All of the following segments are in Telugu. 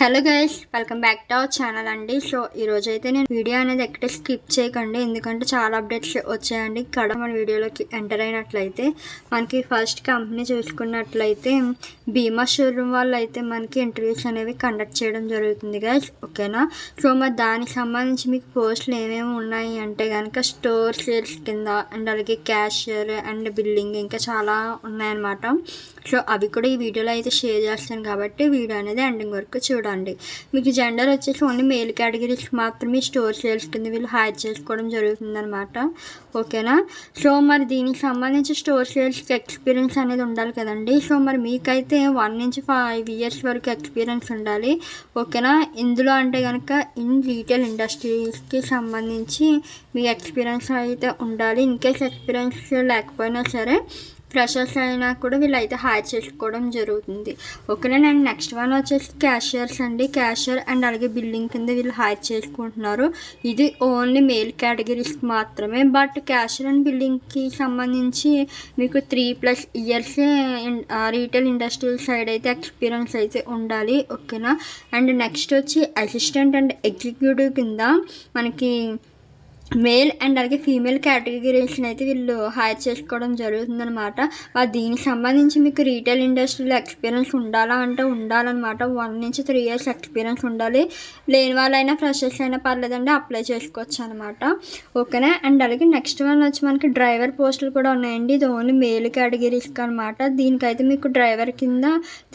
Hello guys, welcome back to our channel అండి. సో ఈరోజు అయితే నేను వీడియో అనేది ఎక్కడ స్కిప్ చేయకండి, ఎందుకంటే చాలా అప్డేట్స్ వచ్చాయండి. ఇక్కడ మన వీడియోలోకి ఎంటర్ అయినట్లయితే మనకి ఫస్ట్ కంపెనీ చూసుకున్నట్లయితే బీమా షోరూమ్ వాళ్ళు అయితే మనకి ఇంటర్వ్యూస్ అనేవి కండక్ట్ చేయడం జరుగుతుంది గైస్, ఓకేనా. సో మరి దానికి సంబంధించి మీకు పోస్టులు ఏమేమి ఉన్నాయి అంటే కనుక స్టోర్ సేల్స్ కింద అండ్ అలాగే క్యాషియర్ అండ్ బిల్లింగ్ ఇంకా చాలా ఉన్నాయన్నమాట. సో అవి కూడా ఈ వీడియోలో అయితే షేర్ చేస్తాను కాబట్టి వీడియో అనేది ఎండింగ్ వరకు చూడండి. మీకు జెండర్ వచ్చేసి ఓన్లీ మేల్ కేటగిరీస్ మాత్రమే స్టోర్ సేల్స్ కింద వీళ్ళు హైర్ చేసుకోవడం జరుగుతుందన్నమాట, ఓకేనా. సో మరి దీనికి సంబంధించి స్టోర్ సేల్స్కి ఎక్స్పీరియన్స్ అనేది ఉండాలి కదండి. సో మరి మీకైతే 1 నుంచి 5 ఇయర్స్ వరకు ఎక్స్పీరియన్స్ ఉండాలి, ఓకేనా. ఇందులో అంటే కనుక ఇన్ రీటైల్ ఇండస్ట్రీస్కి సంబంధించి మీ ఎక్స్పీరియన్స్ అయితే ఉండాలి. ఇన్కేస్ ఎక్స్పీరియన్స్ లేకపోయినా సరే ఫ్రెషర్స్ అయినా కూడా వీళ్ళైతే హైర్ చేసుకోవడం జరుగుతుంది, ఓకేనా. అండ్ నెక్స్ట్ వన్ వచ్చేసి క్యాషియర్స్ అండి. క్యాషియర్ అండ్ అలాగే బిల్డింగ్ కింద వీళ్ళు హైర్ చేసుకుంటున్నారు. ఇది ఓన్లీ మేల్ కేటగిరీస్కి మాత్రమే. బట్ క్యాషియర్ అండ్ బిల్డింగ్కి సంబంధించి మీకు 3+ ఇయర్స్ రీటైల్ ఇండస్ట్రియల్ సైడ్ అయితే ఎక్స్పీరియన్స్ అయితే ఉండాలి, ఓకేనా. అండ్ నెక్స్ట్ వచ్చి అసిస్టెంట్ అండ్ ఎగ్జిక్యూటివ్ కింద మనకి మేల్ అండ్ అలాగే ఫీమేల్ కేటగిరీస్ని అయితే వీళ్ళు హైర్ చేసుకోవడం జరుగుతుందన్నమాట. దీనికి సంబంధించి మీకు రీటైల్ ఇండస్ట్రీలో ఎక్స్పీరియన్స్ ఉండాలా అంటే ఉండాలన్నమాట. 1 నుంచి 3 ఇయర్స్ ఎక్స్పీరియన్స్ ఉండాలి. లేని వాళ్ళైనా ఫ్రెషర్స్ అయినా పర్లేదండి, అప్లై చేసుకోవచ్చు అనమాట, ఓకేనా. అండ్ అలాగే నెక్స్ట్ వన్ వచ్చి మనకి డ్రైవర్ పోస్టులు కూడా ఉన్నాయండి. ఇది ఓన్లీ మేల్ కేటగిరీస్కి అనమాట. దీనికైతే మీకు డ్రైవర్ కింద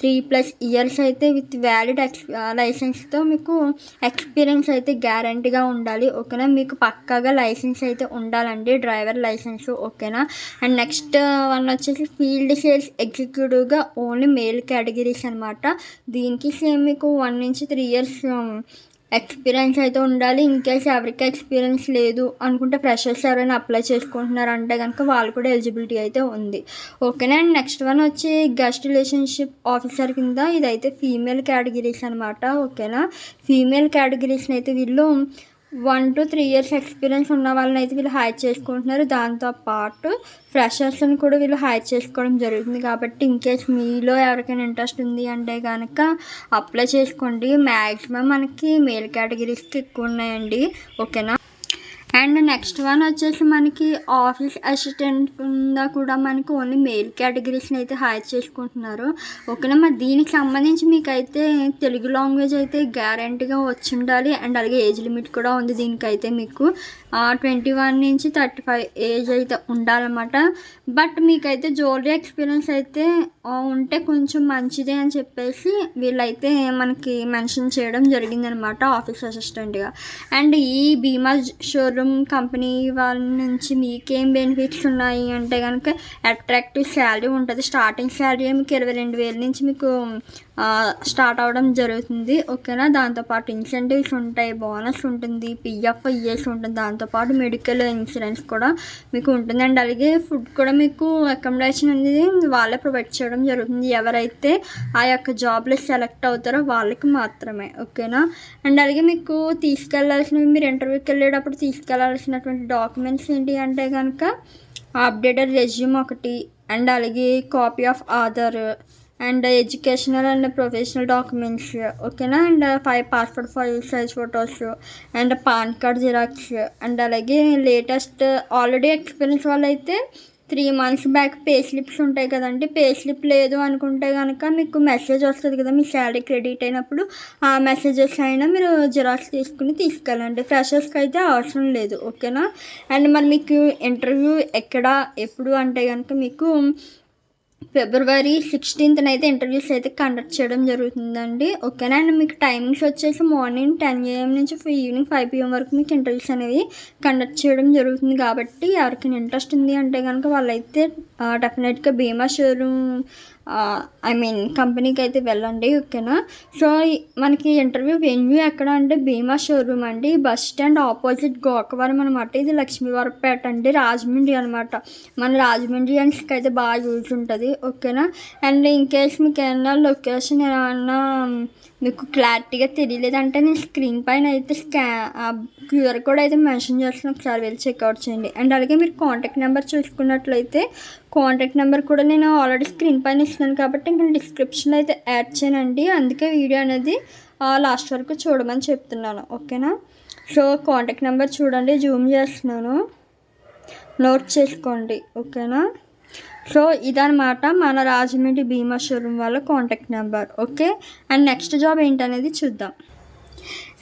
3+ ఇయర్స్ అయితే విత్ వ్యాలిడ్ లైసెన్స్తో మీకు ఎక్స్పీరియన్స్ అయితే గ్యారంటీగా ఉండాలి, ఓకేనా. మీకు పక్కా లైసెన్స్ అయితే ఉండాలండి, డ్రైవర్ లైసెన్స్, ఓకేనా. అండ్ నెక్స్ట్ వన్ వచ్చేసి ఫీల్డ్ సేల్స్ ఎగ్జిక్యూటివ్గా ఓన్లీ మేల్ కేటగిరీస్ అనమాట. దీనికి సేమ్ మీకు 1 నుంచి 3 ఇయర్స్ ఎక్స్పీరియన్స్ అయితే ఉండాలి. ఇన్కేస్ ఎవరికి ఎక్స్పీరియన్స్ లేదు అనుకుంటే ఫ్రెషర్స్ ఎవరైనా అప్లై చేసుకుంటున్నారంటే కనుక వాళ్ళు కూడా ఎలిజిబిలిటీ అయితే ఉంది, ఓకేనా. అండ్ నెక్స్ట్ వన్ వచ్చి గెస్ట్ రిలేషన్షిప్ ఆఫీసర్ కింద ఇదైతే ఫీమేల్ కేటగిరీస్ అనమాట, ఓకేనా. ఫీమేల్ కేటగిరీస్ని అయితే వీళ్ళు 1 to 3 ఇయర్స్ ఎక్స్పీరియన్స్ ఉన్న వాళ్ళని అయితే వీళ్ళు హైర్ చేసుకుంటున్నారు. దాంతోపాటు ఫ్రెషర్స్ని కూడా వీళ్ళు హైర్ చేసుకోవడం జరుగుతుంది. కాబట్టి ఇన్కేస్ మీలో ఎవరికైనా ఇంట్రెస్ట్ ఉంది అంటే కనుక అప్లై చేసుకోండి. మ్యాక్సిమం మనకి మేల్ కేటగిరీస్కి ఎక్కువ ఉన్నాయండి, ఓకేనా. అండ్ నెక్స్ట్ వన్ వచ్చేసి మనకి ఆఫీస్ అసిస్టెంట్ కింద కూడా మనకి ఓన్లీ మేల్ కేటగిరీస్ని అయితే హైర్ చేసుకుంటున్నారు, ఓకేనా. మరి దీనికి సంబంధించి మీకైతే తెలుగు లాంగ్వేజ్ అయితే గ్యారంటీగా వచ్చి ఉండాలి. అండ్ అలాగే ఏజ్ లిమిట్ కూడా ఉంది దీనికైతే మీకు 21 నుంచి 35 ఏజ్ అయితే ఉండాలన్నమాట. బట్ మీకైతే జ్యువెలరీ ఎక్స్పీరియన్స్ అయితే ఉంటే కొంచెం మంచిదే అని చెప్పేసి వీళ్ళైతే మనకి మెన్షన్ చేయడం జరిగిందనమాట ఆఫీస్ అసిస్టెంట్గా. అండ్ ఈ బీమా షోరూమ్ కంపెనీ వాళ్ళ నుంచి మీకేం బెనిఫిట్స్ ఉన్నాయి అంటే కనుక అట్రాక్టివ్ శాలరీ ఉంటుంది. స్టార్టింగ్ శాలరీ మీకు 22,000 నుంచి మీకు స్టార్ట్ అవ్వడం జరుగుతుంది, ఓకేనా. దాంతోపాటు ఇన్సెంటివ్స్ ఉంటాయి, బోనస్ ఉంటుంది, పిఎఫ్ ఇయర్స్ ఉంటుంది, దాంతోపాటు మెడికల్ ఇన్సూరెన్స్ కూడా మీకు ఉంటుంది. అండ్ అలాగే ఫుడ్ కూడా మీకు అకామిడేషన్ అనేది వాళ్ళే ప్రొవైడ్ చేయడం జరుగుతుంది, ఎవరైతే ఆ యొక్క జాబ్లో సెలెక్ట్ అవుతారో వాళ్ళకి మాత్రమే, ఓకేనా. అండ్ అలాగే మీకు తీసుకెళ్లాల్సినవి, మీరు ఇంటర్వ్యూకి వెళ్ళేటప్పుడు తీసుకెళ్లాల్సినటువంటి డాక్యుమెంట్స్ ఏంటి అంటే కనుక అప్డేటెడ్ రెజ్యూమ్ ఒకటి, అండ్ అలాగే copy of Aadhaar and educational and professional documents, ఓకేనా. And 5 passport size photos and PAN card xerox. And అలాగే లేటెస్ట్ ఆల్రెడీ ఎక్స్పీరియన్స్ వాళ్ళు అయితే 3 months బ్యాక్ పే స్లిప్స్ ఉంటాయి కదండి. పే స్లిప్ లేదు అనుకుంటే కనుక మీకు మెసేజ్ వస్తుంది కదా మీ శాలరీ క్రెడిట్ అయినప్పుడు, ఆ మెసేజెస్ అయినా మీరు జిరాక్స్ తీసుకెళ్ళండి. ఫ్రెషర్స్కి అయితే అవసరం లేదు, ఓకేనా. అండ్ మరి మీకు ఇంటర్వ్యూ ఎక్కడ ఎప్పుడు అంటే కనుక మీకు February 16th అయితే ఇంటర్వ్యూస్ అయితే కండక్ట్ చేయడం జరుగుతుందండి, ఓకేనా. అండ్ మీకు టైమింగ్స్ వచ్చేసి మార్నింగ్ 10 AM నుంచి ఈవినింగ్ 5 PM వరకు మీకు ఇంటర్వ్యూస్ అనేవి కండక్ట్ చేయడం జరుగుతుంది. కాబట్టి ఎవరికైనా ఇంట్రెస్ట్ ఉంది అంటే కనుక వాళ్ళైతే డెఫినెట్గా బీమా షోరూమ్ కంపెనీకి అయితే వెళ్ళండి, ఓకేనా. సో మనకి ఇంటర్వ్యూ వెన్యూ ఎక్కడ అంటే బీమా షోరూమ్ అండి, బస్ స్టాండ్ ఆపోజిట్ గోకవరం అనమాట. ఇది లక్ష్మీవరపేట అండి, రాజమండ్రి అనమాట. మన రాజమండ్రియాన్స్కి అయితే బాగా యూజ్ ఉంటుంది, ఓకేనా. అండ్ ఇన్కేస్ మీకు ఏమన్నా లొకేషన్ ఏమన్నా మీకు క్లారిటీగా తెలియలేదంటే నేను స్క్రీన్ పైన అయితే క్యూఆర్ కోడ్ అయితే మెన్షన్ చేస్తాను, ఒకసారి వెళ్ళి చెక్అవుట్ చేయండి. అండ్ అలాగే మీరు కాంటాక్ట్ నెంబర్ చూసుకున్నట్లయితే కాంటాక్ట్ నెంబర్ కూడా నేను ఆల్రెడీ స్క్రీన్ పైన ఇస్తున్నాను కాబట్టి ఇంకా డిస్క్రిప్షన్లో అయితే యాడ్ చేయనండి, అందుకే వీడియో అనేది లాస్ట్ వరకు చూడమని చెప్తున్నాను. ఓకేనా. సో కాంటాక్ట్ నెంబర్ చూడండి, జూమ్ చేస్తున్నాను, నోట్ చేసుకోండి. ఓకేనా. సో ఇదనమాట మన రాజమండ్రి బీమా షోరూమ్ వాళ్ళ contact number. Okay. And next job ఏంటనేది చూద్దాం.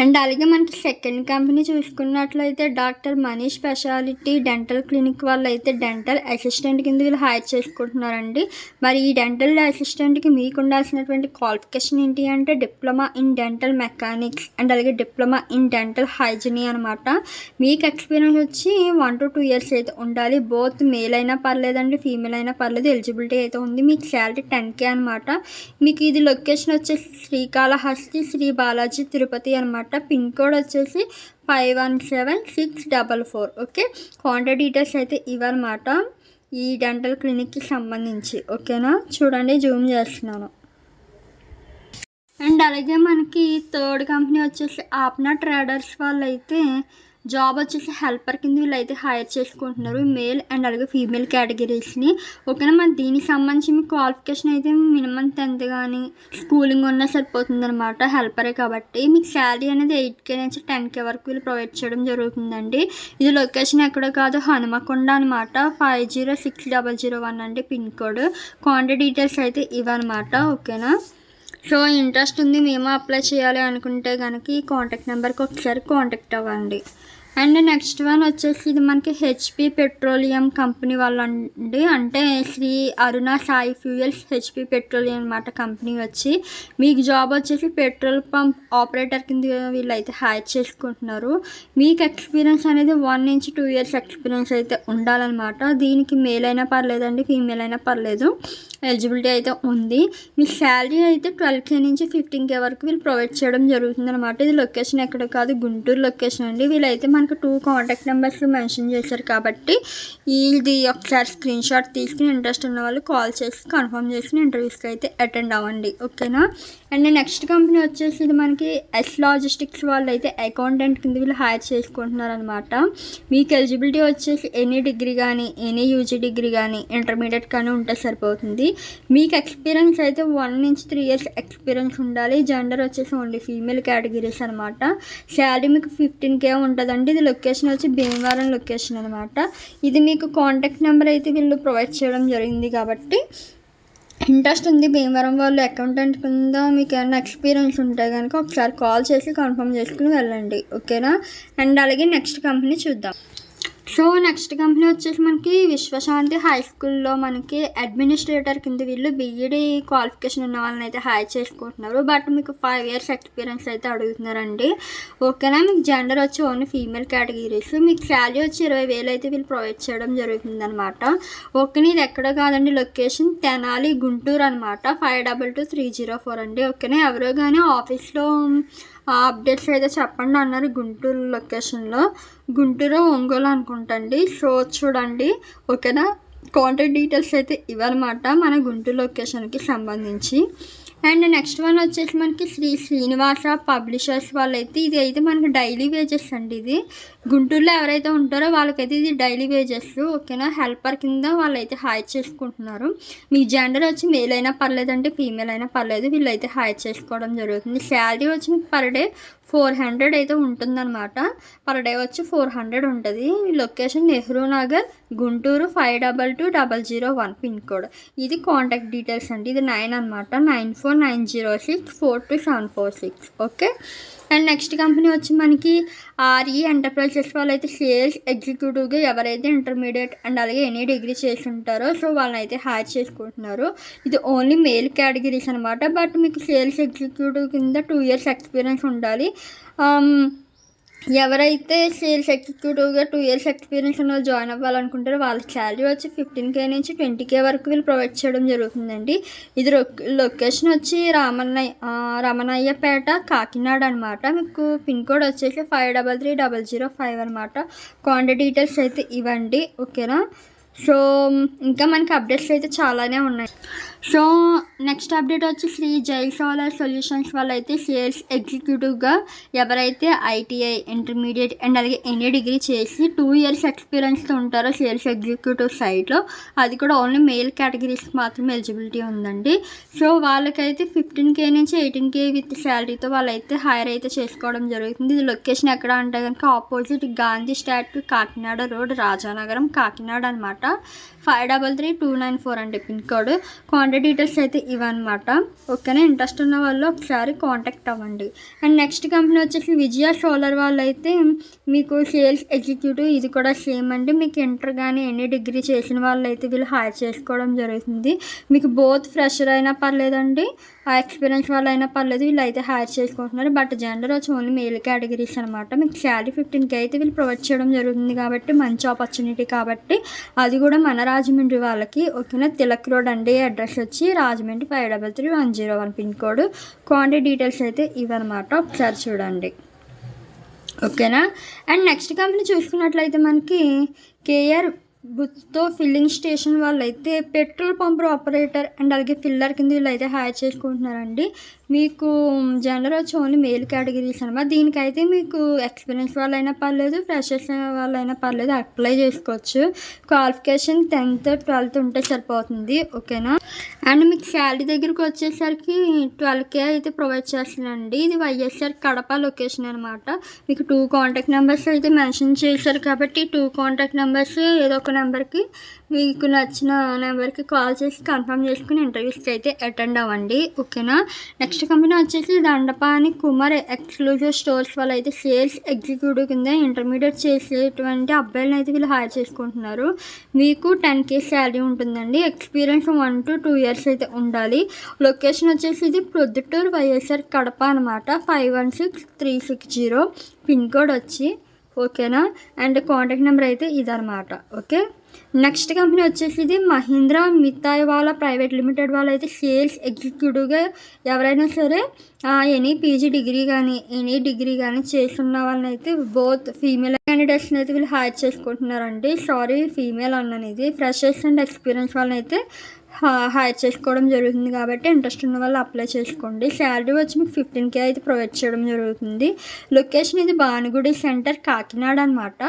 అండ్ అలాగే మనకి సెకండ్ కంపెనీ చూసుకున్నట్లయితే doctor money speciality dental clinic వాళ్ళు అయితే డెంటల్ అసిస్టెంట్ కింద వీళ్ళు హైర్ చేసుకుంటున్నారండి. మరి ఈ డెంటల్ అసిస్టెంట్కి మీకు ఉండాల్సినటువంటి క్వాలిఫికేషన్ ఏంటి అంటే diploma in dental mechanics and అలాగే డిప్లొమా ఇన్ డెంటల్ హైజీని అనమాట. మీకు ఎక్స్పీరియన్స్ వచ్చి 1 to 2 years అయితే ఉండాలి. బోత్ మేల్ అయినా పర్లేదండి, ఫీమేల్ అయినా పర్లేదు, ఎలిజిబిలిటీ అయితే ఉంది. మీకు శాలరీ 10K అనమాట. మీకు ఇది లొకేషన్ వచ్చేసి శ్రీకాళహస్తి శ్రీ బాలాజీ తిరుపతి అనమాట. పిన్ కోడ్ వచ్చేసి 517644. ఓకే. కాంటాక్ట్ డీటెయిల్స్ అయితే ఇవన్నమాట ఈ డెంటల్ క్లినిక్కి సంబంధించి. ఓకేనా. చూడండి, జూమ్ చేస్తున్నాను. అండ్ అలాగే మనకి థర్డ్ కంపెనీ వచ్చేసి ఆప్నా ట్రేడర్స్ వాళ్ళు అయితే జాబ్ వచ్చేసి హెల్పర్ కింద వీళ్ళు అయితే హైర్ చేసుకుంటున్నారు, మేల్ అండ్ అలాగే ఫీమేల్ కేటగిరీస్ని. ఓకేనా. మరి దీనికి సంబంధించి మీ క్వాలిఫికేషన్ అయితే మినిమం 10th కానీ స్కూలింగ్ ఉన్నా సరిపోతుంది అనమాట, హెల్పరే కాబట్టి. మీకు శాలరీ అనేది 8K నుంచి 10K వరకు వీళ్ళు ప్రొవైడ్ చేయడం జరుగుతుందండి. ఇది లొకేషన్ ఎక్కడో కాదు, హనుమకొండ అనమాట. 506001 అండి పిన్ కోడ్. కాంటాక్ట్ డీటెయిల్స్ అయితే ఇవన్నమాట. ఓకేనా. సో ఇంట్రెస్ట్ ఉంది, మేము అప్లై చేయాలి అనుకుంటే కనుక ఈ కాంటాక్ట్ నెంబర్కి ఒకసారి కాంటాక్ట్ అవ్వండి. అండ్ నెక్స్ట్ వన్ వచ్చేసి ఇది మనకి హెచ్పి పెట్రోలియం కంపెనీ వాళ్ళు అండి. అంటే శ్రీ అరుణ సాయి ఫ్యూయల్స్ హెచ్పి పెట్రోలియం అనమాట కంపెనీ వచ్చి. మీకు జాబ్ వచ్చేసి పెట్రోల్ పంప్ ఆపరేటర్ కింద వీళ్ళు అయితే హైర్ చేసుకుంటున్నారు. మీకు ఎక్స్పీరియన్స్ అనేది 1 నుంచి 2 years ఎక్స్పీరియన్స్ అయితే ఉండాలన్నమాట. దీనికి మేల్ అయినా పర్లేదండి, ఫీమేల్ అయినా పర్లేదు, ఎలిజిబిలిటీ అయితే ఉంది. మీ శాలరీ అయితే 12K నుంచి 15K వరకు వీళ్ళు ప్రొవైడ్ చేయడం జరుగుతుంది అనమాట. ఇది లొకేషన్ ఎక్కడ కాదు, గుంటూరు లొకేషన్ అండి. వీళ్ళైతే మనకు 2 కాంటాక్ట్ నెంబర్స్ మెన్షన్ చేశారు కాబట్టి ఇది ఒకసారి స్క్రీన్ షాట్ తీసుకుని ఇంట్రెస్ట్ ఉన్న వాళ్ళు కాల్ చేసి కన్ఫర్మ్ చేసుకుని ఇంటర్వ్యూస్కి అయితే అటెండ్ అవ్వండి. ఓకేనా. అండ్ నెక్స్ట్ కంపెనీ వచ్చేసి ఇది మనకి ఎస్ లాజిస్టిక్స్ వాళ్ళు అయితే అకౌంటెంట్ కింద వీళ్ళు హైర్ చేసుకుంటున్నారు అనమాట. మీకు ఎలిజిబిలిటీ వచ్చేసి ఎనీ డిగ్రీ కానీ ఎనీ యూజీ డిగ్రీ కానీ ఇంటర్మీడియట్ కానీ ఉంటే సరిపోతుంది. మీకు ఎక్స్పీరియన్స్ అయితే 1 నుంచి 3 years ఎక్స్పీరియన్స్ ఉండాలి. జెండర్ వచ్చేసి ఓన్లీ ఫీమేల్ కేటగిరీస్ అనమాట. శాలరీ మీకు 15K ఉంటుందండి. ఇది లొకేషన్ వచ్చి భీమవరం లొకేషన్ అనమాట. ఇది మీకు కాంటాక్ట్ నెంబర్ అయితే వీళ్ళు ప్రొవైడ్ చేయడం జరిగింది కాబట్టి ఇంట్రెస్ట్ ఉంది భీమవరం వాళ్ళు అకౌంటెంట్ కింద మీకు ఏమైనా ఎక్స్పీరియన్స్ ఉంటే కనుక ఒకసారి కాల్ చేసి కన్ఫర్మ్ చేసుకుని వెళ్ళండి. ఓకేనా. అండ్ అలాగే నెక్స్ట్ కంపెనీ చూద్దాం. సో నెక్స్ట్ కంపెనీ వచ్చేసి మనకి విశ్వశాంతి హై స్కూల్లో మనకి అడ్మినిస్ట్రేటర్ కింద వీళ్ళు బీఈడీ క్వాలిఫికేషన్ ఉన్న వాళ్ళని అయితే హైర్ చేసుకుంటున్నారు. బట్ మీకు 5 years ఎక్స్పీరియన్స్ అయితే అడుగుతున్నారండి. ఓకేనా. మీకు జెండర్ వచ్చి ఓన్లీ ఫీమేల్ కేటగిరీస్. మీకు శాలరీ వచ్చి 20,000 అయితే వీళ్ళు ప్రొవైడ్ చేయడం జరుగుతుంది అనమాట. ఓకేనా. ఇది ఎక్కడో కాదండి, లొకేషన్ తెనాలి గుంటూరు అనమాట. 522304 అండి. ఓకేనా. ఎవరో కానీ ఆఫీస్లో అప్డేట్స్ అయితే చెప్పండి అన్నారు. గుంటూరు లొకేషన్లో, గుంటూరు ఒంగోలు అనుకుంటండి. సో చూడండి. ఓకేనా. కాంటాక్ట్ డీటెయిల్స్ అయితే ఇవన్నమాట మన గుంటూరు లొకేషన్కి సంబంధించి. అండ్ నెక్స్ట్ వన్ వచ్చేసి మనకి శ్రీనివాస పబ్లిషర్స్ వాళ్ళైతే ఇది అయితే మనకి డైలీ వేజెస్ అండి. ఇది గుంటూరులో ఎవరైతే ఉంటారో వాళ్ళకైతే ఇది డైలీ వేజెస్. ఓకేనా. హెల్పర్ కింద వాళ్ళైతే హైర్ చేసుకుంటున్నారు. మీ జెండర్ వచ్చి మేల్ అయినా పర్లేదంటే ఫీమేల్ అయినా పర్లేదు, వీళ్ళైతే హైర్ చేసుకోవడం జరుగుతుంది. శాలరీ వచ్చి మీకు పర్ డే 400 అయితే ఉంటుందన్నమాట. పర్ డే వచ్చి 400 ఉంటుంది. Location Nehru Nagar Guntur 522001 pin code. ఇది కాంటాక్ట్ డీటెయిల్స్ అండి. ఇది 9 అనమాట. 9490642746. ఓకే. అండ్ నెక్స్ట్ కంపెనీ వచ్చి మనకి ఆర్ఈ ఎంటర్ప్రైజెస్ వాళ్ళైతే సేల్స్ ఎగ్జిక్యూటివ్గా ఎవరైతే ఇంటర్మీడియట్ అండ్ అలాగే ఎనీ డిగ్రీ చేసి ఉంటారో సో వాళ్ళని అయితే హైర్ చేసుకుంటున్నారు. ఇది ఓన్లీ మేల్ కేటగిరీస్ అనమాట. బట్ మీకు సేల్స్ ఎగ్జిక్యూటివ్ కింద 2 years ఎక్స్పీరియన్స్ ఉండాలి. ఎవరైతే సేల్స్ ఎగ్జిక్యూటివ్గా 2 years ఎక్స్పీరియన్స్ ఉన్న జాయిన్ అవ్వాలనుకుంటారో వాళ్ళకి శాలరీ వచ్చి 15K నుంచి 20K వరకు వీళ్ళు ప్రొవైడ్ చేయడం జరుగుతుందండి. ఇది లొకేషన్ వచ్చి రమణయ్యపేట కాకినాడ అనమాట. మీకు పిన్ కోడ్ వచ్చేసి 533005 అనమాట. కాంటాక్ట్ డీటెయిల్స్ అయితే ఇవ్వండి. ఓకేనా. సో ఇంకా మనకి అప్డేట్స్ అయితే చాలానే ఉన్నాయి. సో నెక్స్ట్ అప్డేట్ వచ్చి శ్రీ జై సోలార్ సొల్యూషన్స్ వాళ్ళు అయితే సేల్స్ ఎగ్జిక్యూటివ్గా ఎవరైతే ఐటీఐ ఇంటర్మీడియట్ అండ్ అలాగే ఎనీ డిగ్రీ చేసి 2 years ఎక్స్పీరియన్స్తో ఉంటారో సేల్స్ ఎగ్జిక్యూటివ్ సైట్లో, అది కూడా ఓన్లీ మేల్ కేటగిరీస్కి మాత్రమే ఎలిజిబిలిటీ ఉందండి. సో వాళ్ళకైతే 15K నుంచి 18K విత్ శాలరీతో వాళ్ళైతే హైర్ అయితే చేసుకోవడం జరుగుతుంది. ఇది లొకేషన్ ఎక్కడ అంటే కనుక opposite Gandhi statue, Kakinada road, Rajanagaram, Kakinada అనమాట. 533294 అండి పిన్ కోడ్. కాంటాక్ట్ డీటెయిల్స్ అయితే ఇవన్నమాట. ఓకేనా, ఇంట్రెస్ట్ ఉన్న వాళ్ళు ఒకసారి కాంటాక్ట్ అవ్వండి. అండ్ నెక్స్ట్ కంపెనీ వచ్చేసి విజయ సోలార్ వాళ్ళు అయితే మీకు సేల్స్ ఎగ్జిక్యూటివ్, ఇది కూడా సేమ్ అండి. మీకు ఇంటర్ కానీ ఎనీ డిగ్రీ చేసిన వాళ్ళు అయితే వీళ్ళు హైర్ చేసుకోవడం జరుగుతుంది. మీకు బోత్ ఫ్రెషర్ అయినా పర్లేదండి, ఆ ఎక్స్పీరియన్స్ వాళ్ళు అయినా పర్లేదు, వీళ్ళు అయితే హైర్ చేసుకుంటున్నారు. బట్ జెండర్ వచ్చి ఓన్లీ మేల్ కేటగిరీస్ అనమాట. మీకు శాలరీ 15K అయితే వీళ్ళు ప్రొవైడ్ చేయడం జరుగుతుంది కాబట్టి మంచి ఆపర్చునిటీ కాబట్టి, అది కూడా మన రాజమండ్రి వాళ్ళకి. ఓకేనా, తిలక్ రోడ్ అండి. అడ్రస్ వచ్చి Rajahmundry 533101 pin code. Contact details అయితే ఇవన్నమాట, ఒకసారి చూడండి. ఓకేనా. అండ్ నెక్స్ట్ కంపెనీ చూసుకున్నట్లయితే మనకి కేఆర్ బుత్తో ఫిల్లింగ్ స్టేషన్ వాళ్ళు అయితే పెట్రోల్ పంప్ ఆపరేటర్ అండ్ అలాగే ఫిల్లర్ కింద వీళ్ళు అయితే హైర్ చేసుకుంటున్నారండి. మీకు జెండర్ వచ్చి ఓన్లీ మేల్ కేటగిరీస్ అనమాట. దీనికైతే మీకు ఎక్స్పీరియన్స్ వాళ్ళైనా పర్లేదు, ఫ్రెషర్స్ వాళ్ళైనా పర్లేదు, అప్లై చేసుకోవచ్చు. క్వాలిఫికేషన్ 10th 12th ఉంటే సరిపోతుంది. ఓకేనా. అండ్ మీకు శాలరీ దగ్గరకు వచ్చేసరికి 12K అయితే ప్రొవైడ్ చేస్తున్నానండి. ఇది వైఎస్ఆర్ కడప లొకేషన్ అనమాట. మీకు 2 కాంటాక్ట్ నెంబర్స్ అయితే మెన్షన్ చేశారు కాబట్టి 2 కాంటాక్ట్ నెంబర్స్ ఏదో ఒక నెంబర్కి, మీకు నచ్చిన నెంబర్కి కాల్ చేసి కన్ఫర్మ్ చేసుకుని ఇంటర్వ్యూస్కి అయితే అటెండ్ అవ్వండి. ఓకేనా. నెక్స్ట్ కంపెనీ వచ్చేసి దండపాని కుమార్ ఎక్స్క్లూజివ్ స్టోర్స్ వాళ్ళు అయితే సేల్స్ ఎగ్జిక్యూటివ్ కింద ఇంటర్మీడియట్ చేసేటువంటి అబ్బాయిలను అయితే వీళ్ళు హైర్ చేసుకుంటున్నారు. మీకు 10K శాలరీ ఉంటుందండి. ఎక్స్పీరియన్స్ 1 to 2 years అయితే ఉండాలి. లొకేషన్ వచ్చేసి ఇది ప్రొద్దుటూరు వైఎస్ఆర్ కడప అనమాట. 516360 పిన్ కోడ్ వచ్చి. ఓకేనా. అండ్ కాంటాక్ట్ నెంబర్ అయితే ఇదనమాట. ఓకే. నెక్స్ట్ కంపెనీ వచ్చేసి ఇది మహీంద్రా మిత్తాయ్ వాళ్ళ ప్రైవేట్ లిమిటెడ్ వాళ్ళు అయితే సేల్స్ ఎగ్జిక్యూటివ్గా ఎవరైనా సరే ఎనీ పీజీ డిగ్రీ కానీ ఎనీ డిగ్రీ కానీ చేస్తున్న వాళ్ళని అయితే బోత్ ఫీమేల్ క్యాండిడేట్స్ని అయితే వీళ్ళు హైర్ చేసుకుంటున్నారండి. సారీ, ఫీమేల్ అన్నాను. ఇది ఫ్రెషర్స్ అండ్ ఎక్స్పీరియన్స్ వాళ్ళని అయితే హైర్ చేసుకోవడం జరుగుతుంది కాబట్టి ఇంట్రెస్ట్ ఉన్న వాళ్ళు అప్లై చేసుకోండి. శాలరీ వచ్చి మీకు 15K అయితే ప్రొవైడ్ చేయడం జరుగుతుంది. లొకేషన్ ఇది భానుగుడి సెంటర్, కాకినాడ అనమాట.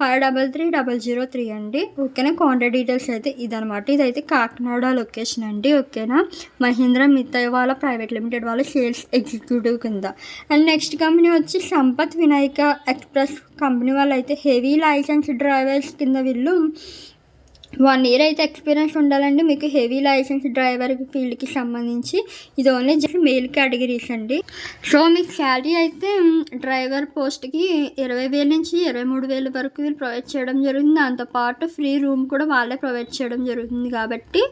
533003 అండి. ఓకేనా. కాంటాక్ట్ డీటెయిల్స్ అయితే ఇదనమాట. ఇదైతే కాకినాడ లొకేషన్ అండి. ఓకేనా. మహీంద్రా మిత్తాయ్ వాళ్ళ ప్రైవేట్ లిమిటెడ్ వాళ్ళ సేల్స్ ఎగ్జిక్యూటివ్ కింద. అండ్ నెక్స్ట్ కంపెనీ వచ్చి సంపత్ వినాయక ఎక్స్ప్రెస్ కంపెనీ వాళ్ళు అయితే హెవీ లైసెన్స్ డ్రైవర్స్ కింద వీళ్ళు 1 year అయితే ఎక్స్పీరియన్స్ ఉండాలండి. మీకు హెవీ లైసెన్స్ డ్రైవర్ ఫీల్డ్కి సంబంధించి ఇది ఓన్లీ జస్ట్ మేల్ కేటగిరీస్ అండి. సో మీకు శాలరీ అయితే డ్రైవర్ పోస్ట్కి 20,000 నుంచి 23,000 వరకు వీళ్ళు ప్రొవైడ్ చేయడం జరుగుతుంది. దాంతోపాటు ఫ్రీ రూమ్ కూడా వాళ్ళే ప్రొవైడ్ చేయడం జరుగుతుంది. కాబట్టి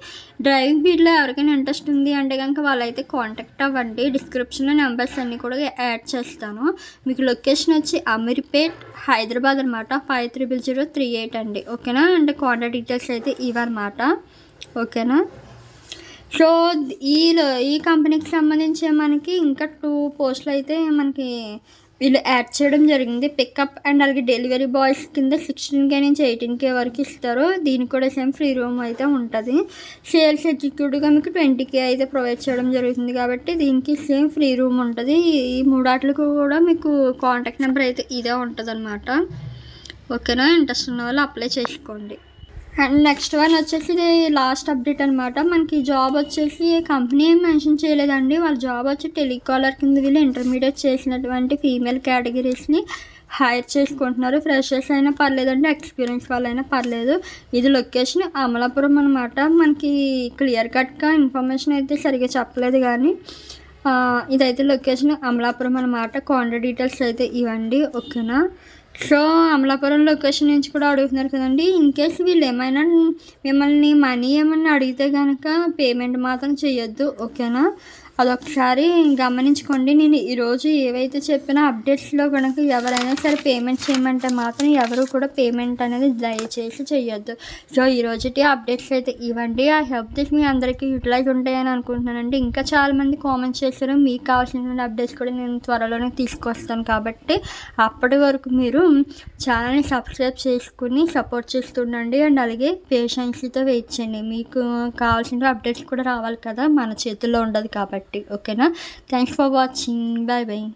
డ్రైవింగ్ ఫీల్డ్లో ఎవరికైనా ఇంట్రెస్ట్ ఉంది అంటే కనుక వాళ్ళైతే కాంటాక్ట్ అవ్వండి. డిస్క్రిప్షన్లో నెంబర్స్ అన్నీ కూడా యాడ్ చేస్తాను. మీకు లొకేషన్ వచ్చి అమీర్పేట్, హైదరాబాద్ అనమాట. 530038 అండి. ఓకేనా. అండ్ కాంటాక్ట్ డీటెయిల్స్ అయితే ఇవన్నమాట. ఓకేనా. సో ఈ కంపెనీకి సంబంధించి మనకి ఇంకా 2 పోస్టులు అయితే మనకి వీళ్ళు యాడ్ చేయడం జరిగింది. పికప్ అండ్ అలాగే డెలివరీ బాయ్స్ కింద 16K నుంచి 18K వరకు ఇస్తారు. దీనికి కూడా సేమ్ ఫ్రీ రూమ్ అయితే ఉంటుంది. సేల్స్ ఎగ్జిక్యూటివ్గా మీకు 20K అయితే ప్రొవైడ్ చేయడం జరుగుతుంది కాబట్టి దీనికి సేమ్ ఫ్రీ రూమ్ ఉంటుంది. ఈ 3 వాటికి కూడా మీకు కాంటాక్ట్ నెంబర్ అయితే ఇదే ఉంటుంది అనమాట. ఓకేనా. ఇంట్రెస్ట్ ఉన్న వాళ్ళు అప్లై చేసుకోండి. అండ్ నెక్స్ట్ వన్ వచ్చేసి ఇది లాస్ట్ అప్డేట్ అనమాట. మనకి జాబ్ వచ్చేసి కంపెనీ ఏం మెన్షన్ చేయలేదండి. వాళ్ళ జాబ్ వచ్చి టెలికాలర్ కింద వీళ్ళు ఇంటర్మీడియట్ చేసినటువంటి ఫీమేల్ కేటగిరీస్ని హైర్ చేసుకుంటున్నారు. ఫ్రెషర్స్ అయినా పర్లేదండి, ఎక్స్పీరియన్స్ వాళ్ళైనా పర్లేదు. ఇది లొకేషన్ అమలాపురం అనమాట. మనకి క్లియర్ కట్గా ఇన్ఫర్మేషన్ అయితే సరిగ్గా చెప్పలేదు కానీ ఇదైతే లొకేషన్ అమలాపురం అనమాట. కాంటాక్ట్ డీటెయిల్స్ అయితే ఇవ్వండి. ఓకేనా. సో అమలాపురం లొకేషన్ నుంచి కూడా అడుగుతున్నారు కదండి. ఇన్ కేస్ వీళ్ళు ఏమైనా మిమ్మల్ని మనీ ఏమన్నా అడిగితే కనుక పేమెంట్ మాత్రం చేయొద్దు. ఓకేనా. అదొకసారి గమనించుకోండి. నేను ఈరోజు ఏవైతే చెప్పినా అప్డేట్స్లో కనుక ఎవరైనా సరే పేమెంట్ చేయమంటే మాత్రం ఎవరు కూడా పేమెంట్ అనేది దయచేసి చేయొద్దు. సో ఈరోజుటి అప్డేట్స్ అయితే ఇవ్వండి. ఆ హెల్ప్ దిస్ మీ అందరికీ యూటిలైజ్ ఉంటాయని అనుకుంటున్నానండి. ఇంకా చాలామంది కామెంట్స్ చేస్తారు, మీకు కావాల్సిన అప్డేట్స్ కూడా నేను త్వరలోనే తీసుకొస్తాను. కాబట్టి అప్పటి వరకు మీరు ఛానల్ని సబ్స్క్రైబ్ చేసుకుని సపోర్ట్ చేస్తుండండి. అండ్ అలాగే పేషెన్స్తో వెయిట్ చేయండి. మీకు కావాల్సిన అప్డేట్స్ కూడా రావాలి కదా, మన చేతుల్లో ఉండదు కాబట్టి. ఓకేనా? Thanks for watching. Bye bye.